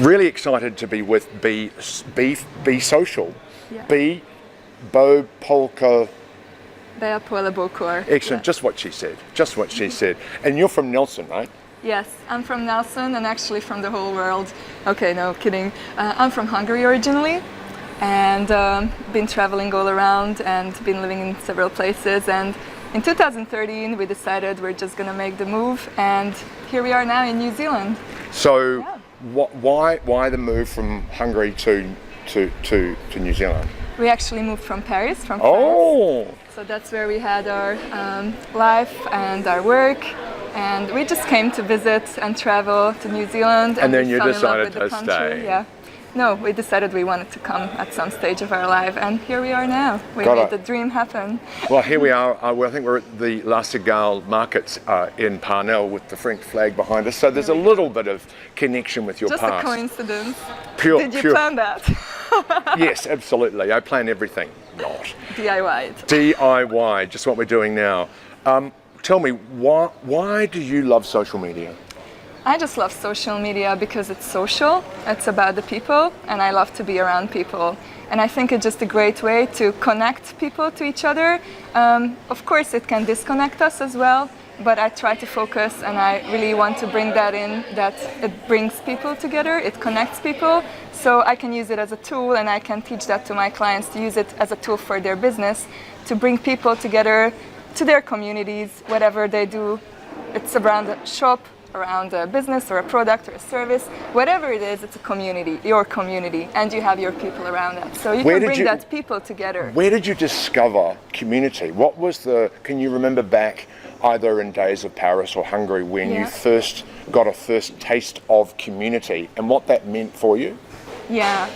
Really excited to be with BE Social. Yeah. BEA Polka. BEA Polka. Excellent, just what she said, just what she said. And you're from Nelson, right? Yes, I'm from Nelson and actually from the whole world. Okay, no, kidding. I'm from Hungary originally and been traveling all around and been living in several places. And in 2013, we decided we're just gonna make the move, and here we are now in New Zealand. So, Yeah. why the move from Hungary to New Zealand? We actually moved from Paris, France. Oh! So that's where we had our life and our work. And we just came to visit and travel to New Zealand. And then we you fell in love decided with the to country. stay. Yeah. No, we decided we wanted to come at some stage of our life, and here we are now. We Got made it. the dream happen. Well, here we are. I think we're at the La Cigale markets in Parnell with the French flag behind us. So there's a little bit of connection with your Just past. a coincidence. Pure, Did you pure. plan that? Yes, absolutely. I plan everything. Not. DIY. DIY, just what we're doing now. Tell me, why do you love social media? I just love social media because it's social, it's about the people, and I love to be around people. And I think it's just a great way to connect people to each other. Of course, it can disconnect us as well, but I try to focus, and I really want to bring that in, that it brings people together, it connects people. So I can use it as a tool, and I can teach that to my clients to use it as a tool for their business, to bring people together to their communities, whatever they do. It's around a shop, around a business or a product or a service, whatever it is, it's a community, your community, and you have your people around that. So you can bring that people together. Where did you discover community? What was can you remember back either in days of Paris or Hungary when you first got a first taste of community and what that meant for you? Yeah,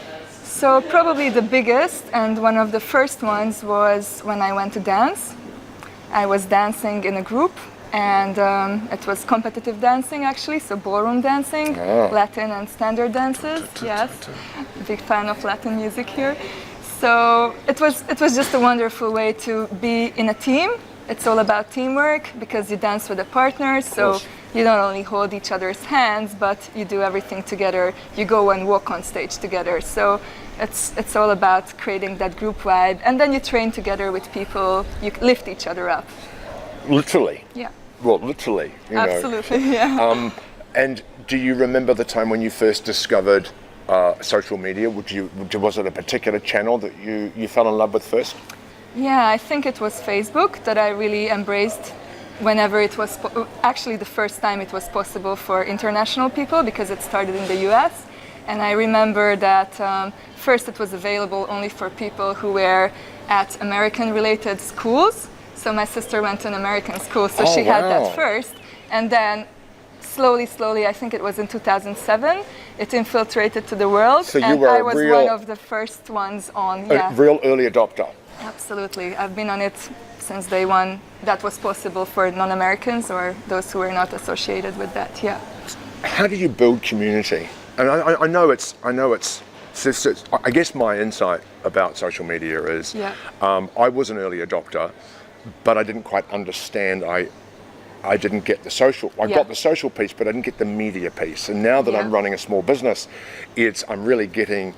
so probably the biggest and one of the first ones was when I went to dance. I was dancing in a group, and it was competitive dancing actually, so ballroom dancing, Latin and standard dances. Yes, big fan of Latin music here. So it was just a wonderful way to be in a team. It's all about teamwork because you dance with a partner, so you don't only hold each other's hands, but you do everything together. You go and walk on stage together. So it's all about creating that group vibe, and then you train together with people. You lift each other up. Literally. Yeah. Well, literally. You Absolutely. know. Yeah. And do you remember the time when you first discovered social media? Was it a particular channel that you fell in love with first? Yeah, I think it was Facebook that I really embraced whenever it was, actually the first time it was possible for international people, because it started in the US. And I remember that first it was available only for people who were at American-related schools. So my sister went to an American school, so she had that first. And then slowly, I think it was in 2007, it infiltrated to the world. So you and were I was one of the first ones on. A real early adopter. Absolutely. I've been on it since day one. That was possible for non-Americans or those who were not associated with that. Yeah. How do you build community? And I know it's. I guess my insight about social media is, I was an early adopter, but I didn't quite understand. I didn't get the social. I got the social piece, but I didn't get the media piece. And now that I'm running a small business, I'm really getting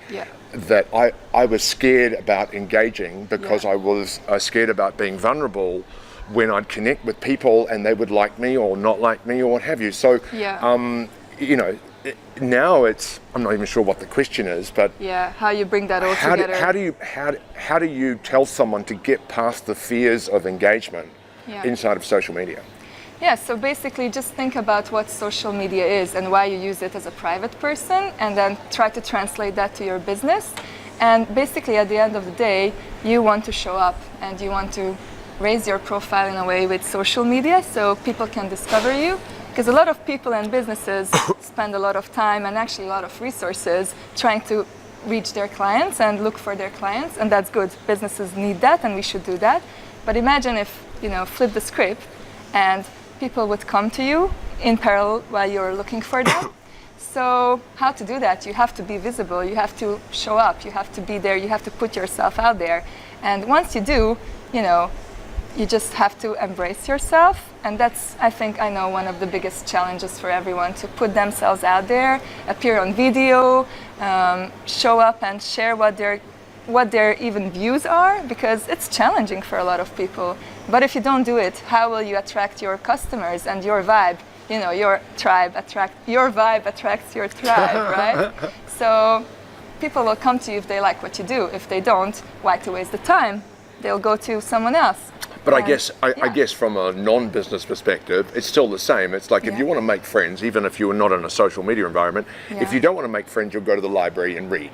that I was scared about engaging because I was scared about being vulnerable when I'd connect with people and they would like me or not like me or what have you. So, now I'm not even sure what the question is, but how you bring that all together. How do you tell someone to get past the fears of engagement inside of social media? Yeah, so basically just think about what social media is and why you use it as a private person, and then try to translate that to your business. And basically at the end of the day, you want to show up and you want to raise your profile in a way with social media so people can discover you. Because a lot of people and businesses spend a lot of time and actually a lot of resources trying to reach their clients and look for their clients, and that's good. Businesses need that and we should do that. But imagine if, flip the script and people would come to you in parallel while you're looking for them. So how to do that? You have to be visible, you have to show up, you have to be there, you have to put yourself out there. And once you do, you just have to embrace yourself, and that's, I think, I know, one of the biggest challenges for everyone, to put themselves out there, appear on video, show up and share what their even views are, because it's challenging for a lot of people. But if you don't do it, how will you attract your customers and your vibe? You know, your vibe attracts your tribe, right? So people will come to you if they like what you do. If they don't, why to waste the time? They'll go to someone else. But I guess from a non-business perspective, it's still the same. It's like if you want to make friends, even if you're not in a social media environment, if you don't want to make friends, you'll go to the library and read.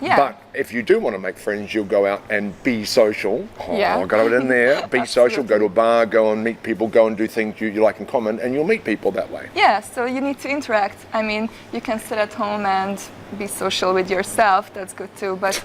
Yeah. But if you do want to make friends, you'll go out and be social. I got it in there. Be social, go to a bar, go and meet people, go and do things you like in common, and you'll meet people that way. Yeah, so you need to interact. I mean, you can sit at home and be social with yourself. That's good too. But,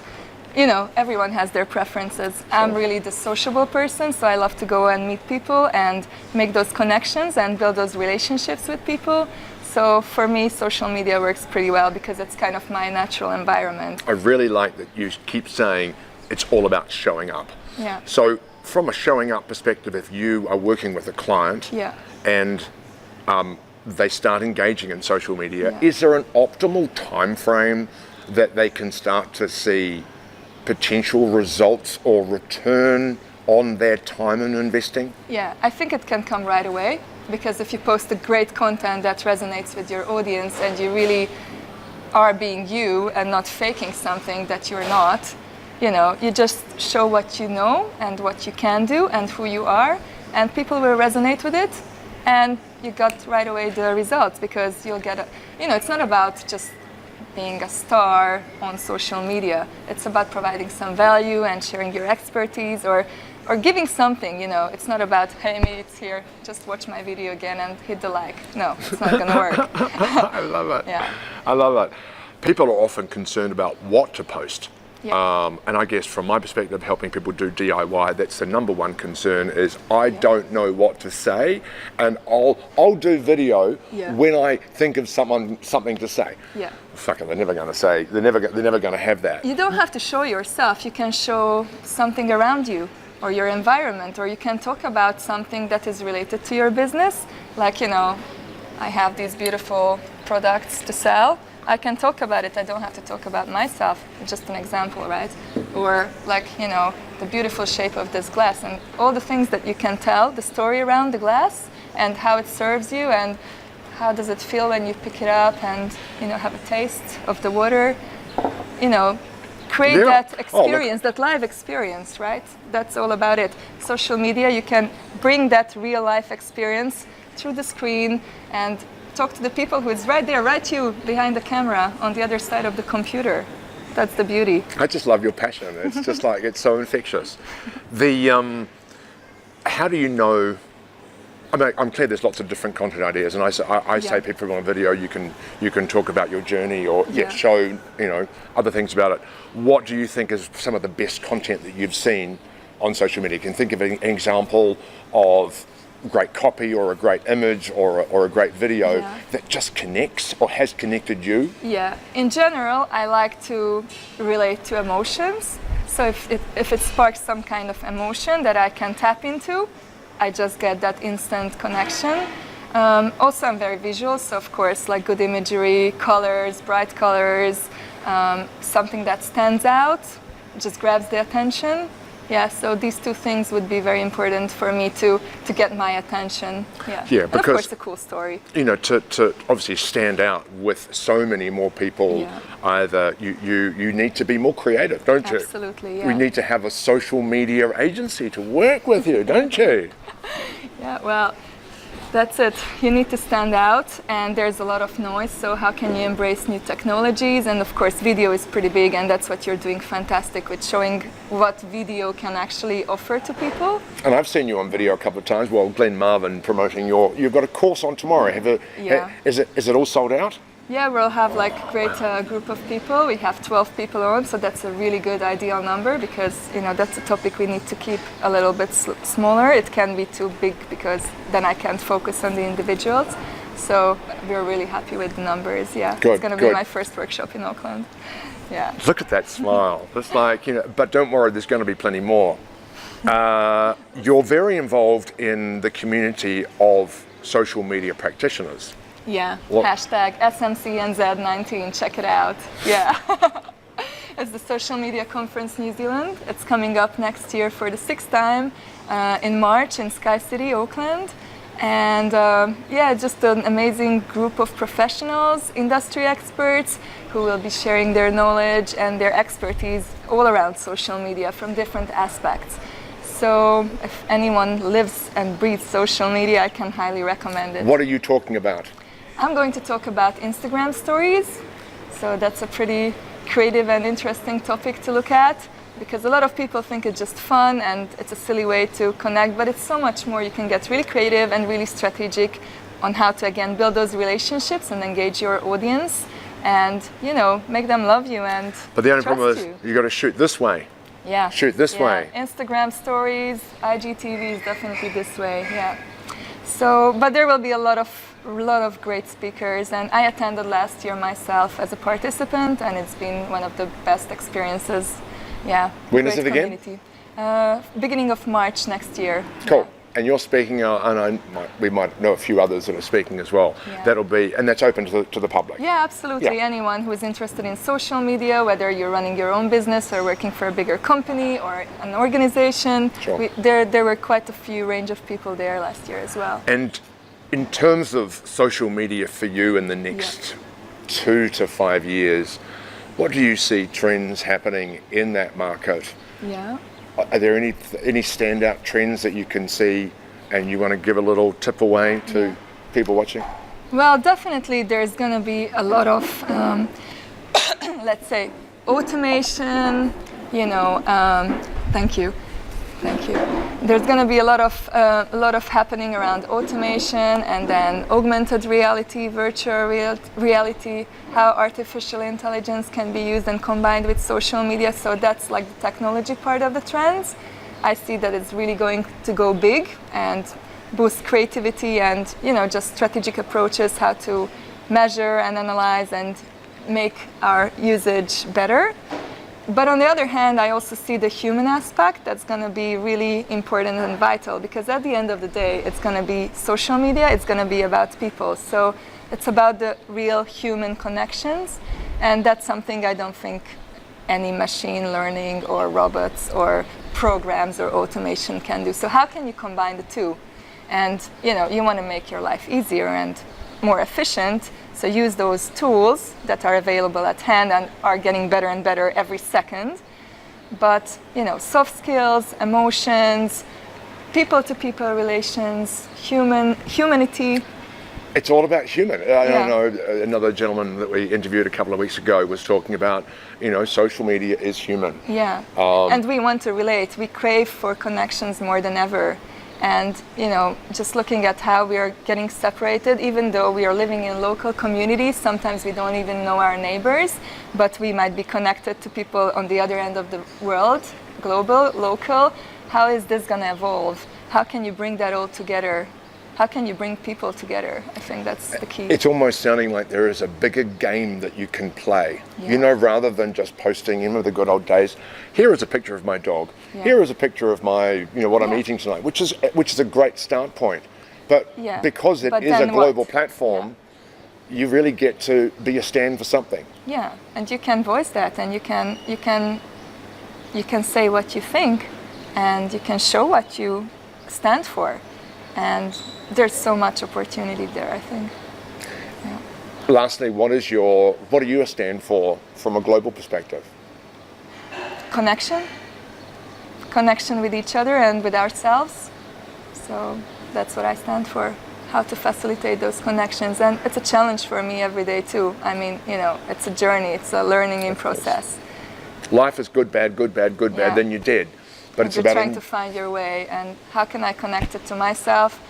you know, everyone has their preferences. Sure. I'm really the sociable person, so I love to go and meet people and make those connections and build those relationships with people. So for me, social media works pretty well because it's kind of my natural environment. I really like that you keep saying it's all about showing up. Yeah. So from a showing up perspective, if you are working with a client and they start engaging in social media, is there an optimal time frame that they can start to see potential results or return on their time and investing? Yeah, I think it can come right away. Because if you post a great content that resonates with your audience and you really are being you and not faking something that you're not, you know, you just show what you know and what you can do and who you are, and people will resonate with it, and you got right away the results, because you'll get it's not about just being a star on social media. It's about providing some value and sharing your expertise or giving something, you know. It's not about, hey, me, it's here, just watch my video again and hit the like. No, it's not going to work. I love it. Yeah. I love it. People are often concerned about what to post. Yeah. And I guess from my perspective, helping people do DIY, that's the number one concern is I don't know what to say, and I'll do video when I think of something to say. Yeah. Fuck it, they're never going to say, they're never going to have that. You don't have to show yourself. You can show something around you or your environment, or you can talk about something that is related to your business. Like, you know, I have these beautiful products to sell. I can talk about it. I don't have to talk about myself. Just an example, right? Or like, you know, the beautiful shape of this glass and all the things that you can tell, the story around the glass and how it serves you and how does it feel when you pick it up and, you know, have a taste of the water. You know, create that experience, that live experience, right? That's all about it. Social media, you can bring that real life experience through the screen and talk to the people who is right there, right you behind the camera on the other side of the computer. That's the beauty. I just love your passion. It's just like, it's so infectious. How do you know? I mean, I'm clear there's lots of different content ideas, and I say people on a video, you can talk about your journey or show, you know, other things about it. What do you think is some of the best content that you've seen on social media? You can think of an example of great copy or a great image or a great video that just connects or has connected you? Yeah, in general, I like to relate to emotions. So if it sparks some kind of emotion that I can tap into, I just get that instant connection. Also, I'm very visual, so of course, like good imagery, colors, bright colors, something that stands out, just grabs the attention. Yeah, so these two things would be very important for me to get my attention. Yeah, yeah, and of course a cool story. You know, to obviously stand out with so many more people, either you need to be more creative, don't you? Absolutely, yeah. We need to have a social media agency to work with you, don't you? Yeah, well, that's it. You need to stand out, and there's a lot of noise, so how can you embrace new technologies? And of course, video is pretty big, and that's what you're doing fantastic with, showing what video can actually offer to people. And I've seen you on video a couple of times. Well, Glenn Marvin promoting you've got a course on tomorrow. Is it all sold out? Yeah, we'll have like a great group of people. We have 12 people on, so that's a really good ideal number because, you know, that's a topic we need to keep a little bit smaller. It can be too big because then I can't focus on the individuals. So we're really happy with the numbers. Yeah, good, it's going to be my first workshop in Auckland. Yeah. Look at that smile. It's like, you know, but don't worry, there's going to be plenty more. You're very involved in the community of social media practitioners. Yeah, What? hashtag SMCNZ19, check it out. Yeah. It's the Social Media Conference New Zealand. It's coming up next year for the 6th time in March in Sky City, Auckland. And yeah, just an amazing group of professionals, industry experts who will be sharing their knowledge and their expertise all around social media from different aspects. So if anyone lives and breathes social media, I can highly recommend it. What are you talking about? I'm going to talk about Instagram stories. So that's a pretty creative and interesting topic to look at, because a lot of people think it's just fun and it's a silly way to connect, but it's so much more. You can get really creative and really strategic on how to, again, build those relationships and engage your audience and, you know, make them love you and But the only problem trust is you got to shoot this way. Yeah. Shoot this way. Instagram stories, IGTV is definitely this way. Yeah. So, but there will be a lot of great speakers, and I attended last year myself as a participant, and it's been one of the best experiences. Yeah. When is it again? Beginning of March next year. Cool. Yeah. And you're speaking, and we might know a few others that are speaking as well. Yeah. That'll be, and that's open to the public. Yeah, absolutely. Yeah. Anyone who is interested in social media, whether you're running your own business or working for a bigger company or an organization. Sure. There were quite a few range of people there last year as well. And in terms of social media for you in the next 2 to 5 years, what do you see trends happening in that market? Yeah. Are there any standout trends that you can see and you want to give a little tip away to people watching? Well, definitely there's going to be a lot of, let's say, automation, you know, thank you. There's going to be a lot of happening around automation, and then augmented reality, virtual reality, how artificial intelligence can be used and combined with social media. So that's like the technology part of the trends. I see that it's really going to go big and boost creativity and, you know, just strategic approaches, how to measure and analyze and make our usage better. But on the other hand, I also see the human aspect that's going to be really important and vital, because at the end of the day, it's going to be social media, it's going to be about people. So it's about the real human connections, and that's something I don't think any machine learning or robots or programs or automation can do. So how can you combine the two? And, you know, you want to make your life easier and more efficient. So use those tools that are available at hand and are getting better and better every second. But, you know, soft skills, emotions, people-to-people relations, humanity. It's all about human. I know another gentleman that we interviewed a couple of weeks ago was talking about, you know, social media is human. Yeah, and we want to relate. We crave for connections more than ever. And, you know, just looking at how we are getting separated, even though we are living in local communities, sometimes we don't even know our neighbors, but we might be connected to people on the other end of the world, global, local. How is this going to evolve? How can you bring that all together? How can you bring people together? I think that's the key. It's almost sounding like there is a bigger game that you can play, you know, rather than just posting in with the good old days. Here is a picture of my dog. Yeah. Here is a picture of my, you know, what I'm eating tonight, which is a great start point. But because it is a global platform, you really get to be a stand for something. Yeah, and you can voice that, and you can say what you think, and you can show what you stand for. And there's so much opportunity there, I think. Yeah. Lastly, what do you stand for from a global perspective? Connection with each other and with ourselves. So that's what I stand for, how to facilitate those connections. And it's a challenge for me every day too. I mean, you know, it's a journey, it's a learning in process. Life is good, bad, then you're dead. But it's about trying to find your way, and how can I connect it to myself?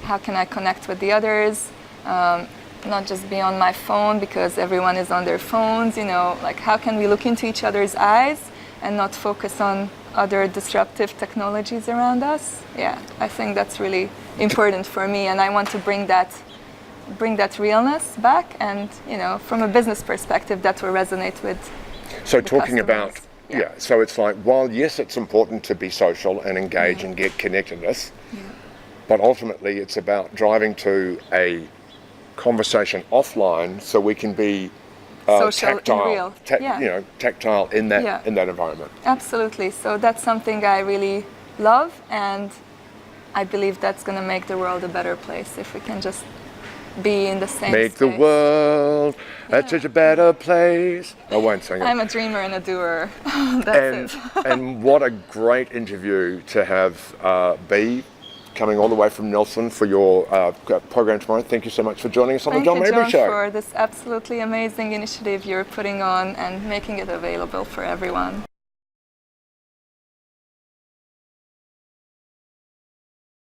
How can I connect with the others? Not just be on my phone because everyone is on their phones, you know, like how can we look into each other's eyes and not focus on other disruptive technologies around us? Yeah, I think that's really important for me, and I want to bring that realness back, and, you know, from a business perspective, that will resonate with So talking about Yeah. So it's like, while yes, it's important to be social and engage and get connectedness, but ultimately it's about driving to a conversation offline so we can be Social tactile, and real. tactile in that environment. Absolutely. So that's something I really love, and I believe that's going to make the world a better place if we can just be in the same Make space. the world such a better place. I won't sing it. I'm a dreamer and a doer. That's it. And what a great interview to have BEA coming all the way from Nelson for your program tomorrow. Thank you so much for joining us on the John Mabry Show. Thank you, John, for this absolutely amazing initiative you're putting on and making it available for everyone.